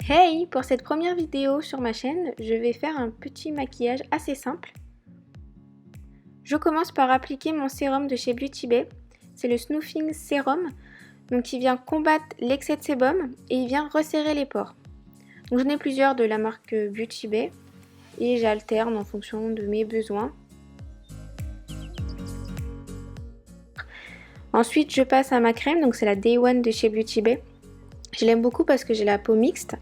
Hey! Pour cette première vidéo sur ma chaîne, je vais faire un petit maquillage assez simple. Je commence par appliquer mon sérum de chez Beauty Bay. C'est le Smoothing Serum, donc il vient combattre l'excès de sébum et il vient resserrer les pores. Donc j'en ai plusieurs de la marque Beauty Bay et j'alterne en fonction de mes besoins. Ensuite je passe à ma crème, donc c'est la Day One de chez Beauty Bay. Je l'aime beaucoup parce que j'ai la peau mixte.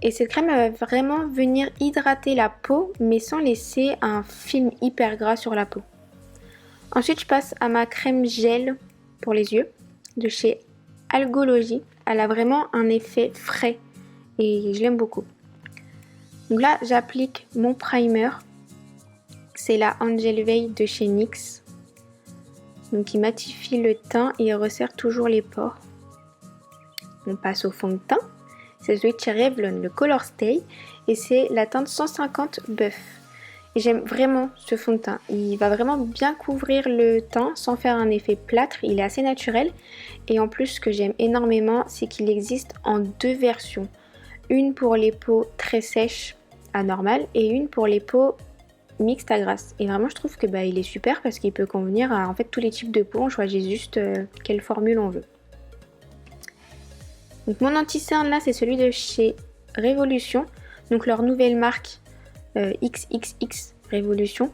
Et cette crème elle va vraiment venir hydrater la peau mais sans laisser un film hyper gras sur la peau. Ensuite je passe à ma crème gel pour les yeux de chez Algology. Elle a vraiment un effet frais et je l'aime beaucoup. Donc là j'applique mon primer. C'est la Angel Veil de chez NYX. Donc il matifie le teint et il resserre toujours les pores. On passe au fond de teint. C'est celui de chez Revlon, le Color Stay, et c'est la teinte 150 Buff. Et j'aime vraiment ce fond de teint. Il va vraiment bien couvrir le teint sans faire un effet plâtre. Il est assez naturel. Et en plus, ce que j'aime énormément, c'est qu'il existe en deux versions. Une pour les peaux très sèches à normales et une pour les peaux mixtes à grasses. Et vraiment, je trouve que il est super parce qu'il peut convenir à en fait tous les types de peau. On choisit juste quelle formule on veut. Donc mon anti-cerne là c'est celui de chez Révolution, donc leur nouvelle marque XXX Révolution.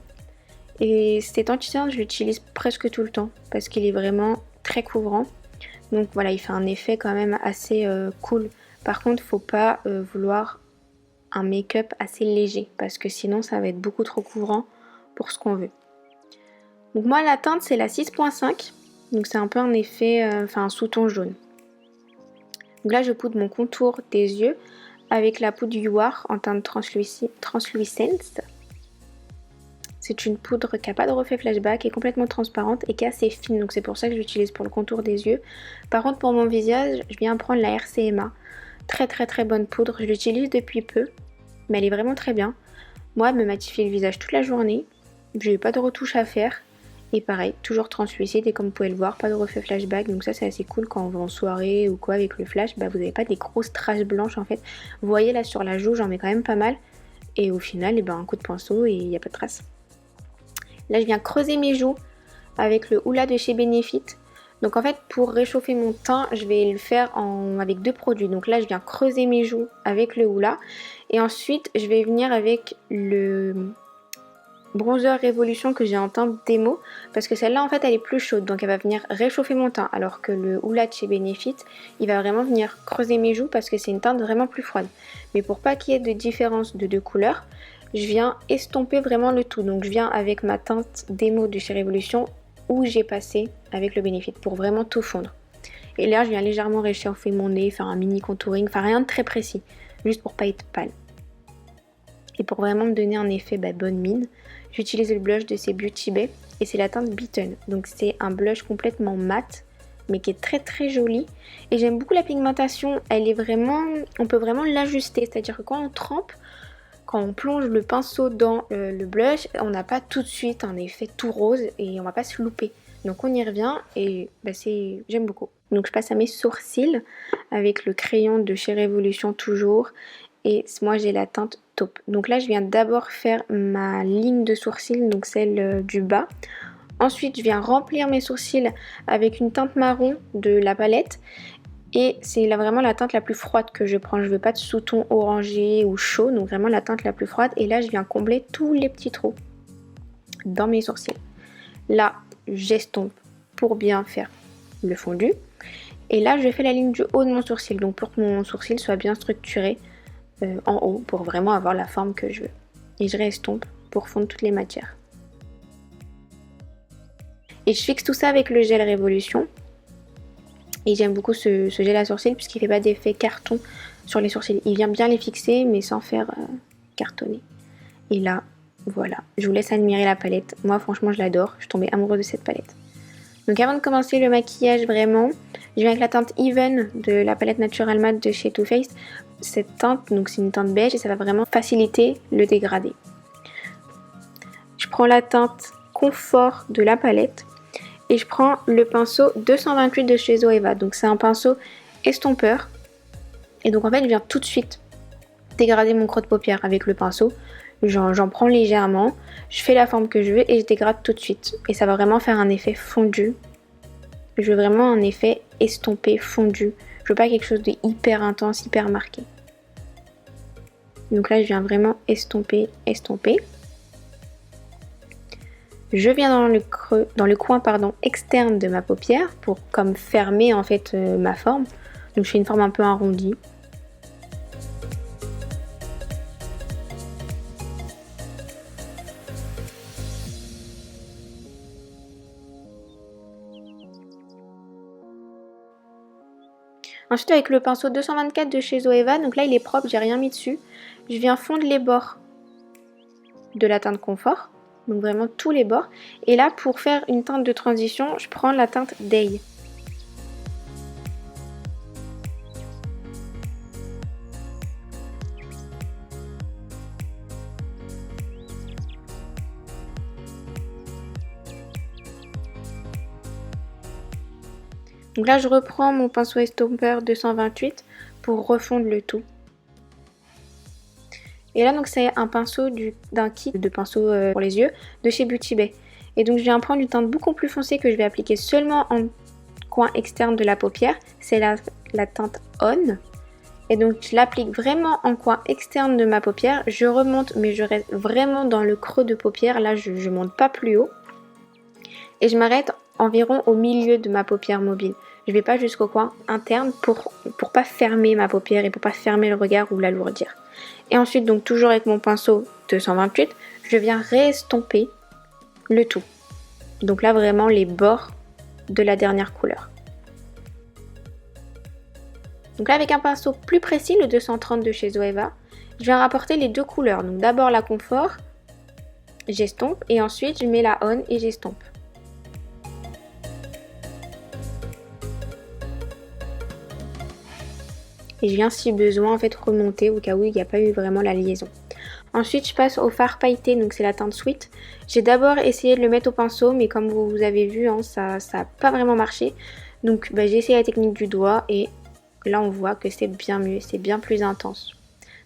Et cet anti-cerne je l'utilise presque tout le temps parce qu'il est vraiment très couvrant. Donc voilà, il fait un effet quand même assez cool. Par contre faut pas vouloir un make-up assez léger parce que sinon ça va être beaucoup trop couvrant pour ce qu'on veut. Donc moi la teinte c'est la 6.5, donc c'est un peu un effet, un sous-ton jaune. Donc là je poudre mon contour des yeux avec la poudre UR en teinte Translucence. C'est une poudre qui n'a pas de reflet flashback, qui est complètement transparente et qui est assez fine, donc c'est pour ça que je l'utilise pour le contour des yeux. Par contre pour mon visage, je viens prendre la RCMA. Très bonne poudre, je l'utilise depuis peu, mais elle est vraiment très bien. Moi elle me matifie le visage toute la journée, je n'ai pas de retouche à faire. Et pareil, toujours translucide et comme vous pouvez le voir, pas de reflet flashback. Donc ça c'est assez cool quand on va en soirée ou quoi avec le flash. Vous n'avez pas des grosses taches blanches en fait. Vous voyez là sur la joue, j'en mets quand même pas mal. Et au final, un coup de pinceau et il n'y a pas de traces. Là je viens creuser mes joues avec le Hoola de chez Benefit. Donc en fait pour réchauffer mon teint, je vais le faire avec deux produits. Donc là je viens creuser mes joues avec le Hoola. Et ensuite je vais venir avec le bronzer Révolution que j'ai en teinte démo parce que celle-là en fait elle est plus chaude donc elle va venir réchauffer mon teint alors que le Hoola de chez Benefit il va vraiment venir creuser mes joues parce que c'est une teinte vraiment plus froide. Mais pour pas qu'il y ait de différence de deux couleurs, je viens estomper vraiment le tout. Donc je viens avec ma teinte démo de chez Révolution où j'ai passé avec le Benefit pour vraiment tout fondre. Et là je viens légèrement réchauffer mon nez, faire un mini contouring, enfin rien de très précis, juste pour pas être pâle. Et pour vraiment me donner un effet bonne mine, j'utilise le blush de chez Beauty Bay et c'est la teinte Beaten. Donc c'est un blush complètement mat mais qui est très joli. Et j'aime beaucoup la pigmentation, elle est vraiment, on peut vraiment l'ajuster. C'est-à-dire que quand on trempe, quand on plonge le pinceau dans le blush, on n'a pas tout de suite un effet tout rose et on va pas se louper. Donc on y revient et j'aime beaucoup. Donc je passe à mes sourcils avec le crayon de chez Révolution toujours. Et moi j'ai la teinte taupe. Donc là je viens d'abord faire ma ligne de sourcils, donc celle du bas. Ensuite je viens remplir mes sourcils avec une teinte marron de la palette. Et c'est là vraiment la teinte la plus froide que je prends. Je veux pas de sous-ton orangé ou chaud, donc vraiment la teinte la plus froide. Et là je viens combler tous les petits trous dans mes sourcils. Là j'estompe pour bien faire le fondu. Et là je fais la ligne du haut de mon sourcil, donc pour que mon sourcil soit bien structuré en haut pour vraiment avoir la forme que je veux. Et je restompe pour fondre toutes les matières. Et je fixe tout ça avec le gel Révolution. Et j'aime beaucoup ce gel à sourcils puisqu'il fait pas d'effet carton sur les sourcils. Il vient bien les fixer mais sans faire cartonner. Et là, voilà. Je vous laisse admirer la palette. Moi franchement je l'adore. Je suis tombée amoureuse de cette palette. Donc avant de commencer le maquillage vraiment, je viens avec la teinte Even de la palette Natural Matte de chez Too Faced. Cette teinte, donc c'est une teinte beige et ça va vraiment faciliter le dégradé. Je prends la teinte Confort de la palette et je prends le pinceau 228 de chez Zoeva. Donc c'est un pinceau estompeur et donc en fait je viens tout de suite dégrader mon creux de paupière avec le pinceau. J'en prends légèrement, je fais la forme que je veux et je dégrade tout de suite. Et ça va vraiment faire un effet fondu. Je veux vraiment un effet estompé, fondu. Je veux pas quelque chose de hyper intense, hyper marqué. Donc là, je viens vraiment estomper, estomper. Je viens dans le creux, dans le coin externe de ma paupière pour comme fermer en fait ma forme. Donc je fais une forme un peu arrondie. Ensuite avec le pinceau 224 de chez Zoeva, donc là il est propre, j'ai rien mis dessus. Je viens fondre les bords de la teinte confort, donc vraiment tous les bords. Et là pour faire une teinte de transition, je prends la teinte Day. Donc là je reprends mon pinceau estompeur 228 pour refondre le tout. Et là donc c'est un pinceau d'un kit de pinceaux pour les yeux de chez Beauty Bay. Et donc je viens prendre une teinte beaucoup plus foncée que je vais appliquer seulement en coin externe de la paupière. C'est la teinte On. Et donc je l'applique vraiment en coin externe de ma paupière. Je remonte mais je reste vraiment dans le creux de paupière. Là je monte pas plus haut. Et je m'arrête environ au milieu de ma paupière mobile. Je vais pas jusqu'au coin interne pour pas fermer ma paupière et pour pas fermer le regard ou l'alourdir. Et ensuite, donc toujours avec mon pinceau 228, je viens réestomper le tout. Donc là vraiment les bords de la dernière couleur. Donc là avec un pinceau plus précis, le 230 de chez Zoeva, je viens rapporter les deux couleurs. Donc d'abord la confort, j'estompe et ensuite je mets la On et j'estompe. Et je viens si besoin en fait remonter au cas où il n'y a pas eu vraiment la liaison. Ensuite je passe au fard pailleté, donc c'est la teinte Sweet. J'ai d'abord essayé de le mettre au pinceau mais comme vous avez vu hein, ça n'a pas vraiment marché. Donc j'ai essayé la technique du doigt et là on voit que c'est bien mieux, c'est bien plus intense.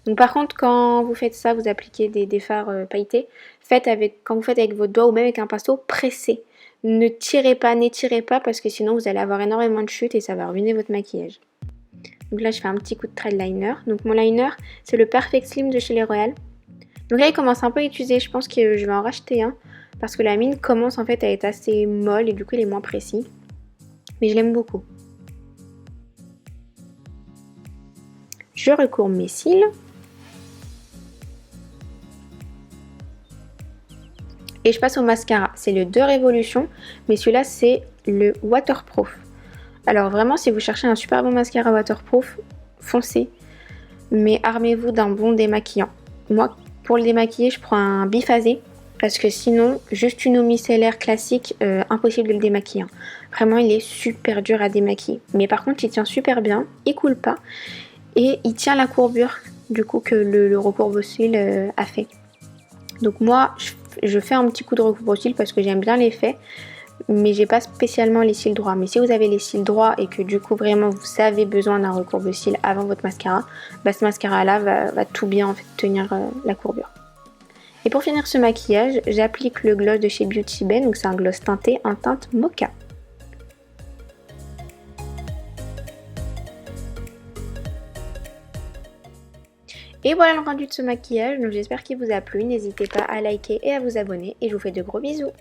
Donc par contre quand vous faites ça, vous appliquez des fards pailletés, quand vous faites avec votre doigt ou même avec un pinceau, pressez. Ne tirez pas, n'étirez pas parce que sinon vous allez avoir énormément de chutes et ça va ruiner votre maquillage. Donc là je fais un petit coup de trait de liner. Donc mon liner c'est le Perfect Slim de chez Les Royal. Donc là il commence un peu à être usé, je pense que je vais en racheter un. Parce que la mine commence en fait à être assez molle et du coup il est moins précis. Mais je l'aime beaucoup. Je recourbe mes cils. Et je passe au mascara. C'est le de Révolution, mais celui-là c'est le Waterproof. Alors vraiment si vous cherchez un super bon mascara waterproof, foncez. Mais armez-vous d'un bon démaquillant. Moi pour le démaquiller je prends un biphasé. Parce que sinon juste une eau micellaire classique, impossible de le démaquiller. Vraiment il est super dur à démaquiller. Mais par contre il tient super bien, il coule pas. Et il tient la courbure du coup que le recourbe-cils a fait. Donc moi je fais un petit coup de recourbe-cils parce que j'aime bien l'effet. Mais j'ai pas spécialement les cils droits. Mais si vous avez les cils droits et que du coup vraiment vous avez besoin d'un recourbe-cils avant votre mascara, ce mascara là va tout bien en fait tenir la courbure. Et pour finir ce maquillage, j'applique le gloss de chez Beauty Bay, donc c'est un gloss teinté en teinte mocha. Et voilà le rendu de ce maquillage, donc j'espère qu'il vous a plu, n'hésitez pas à liker et à vous abonner et je vous fais de gros bisous.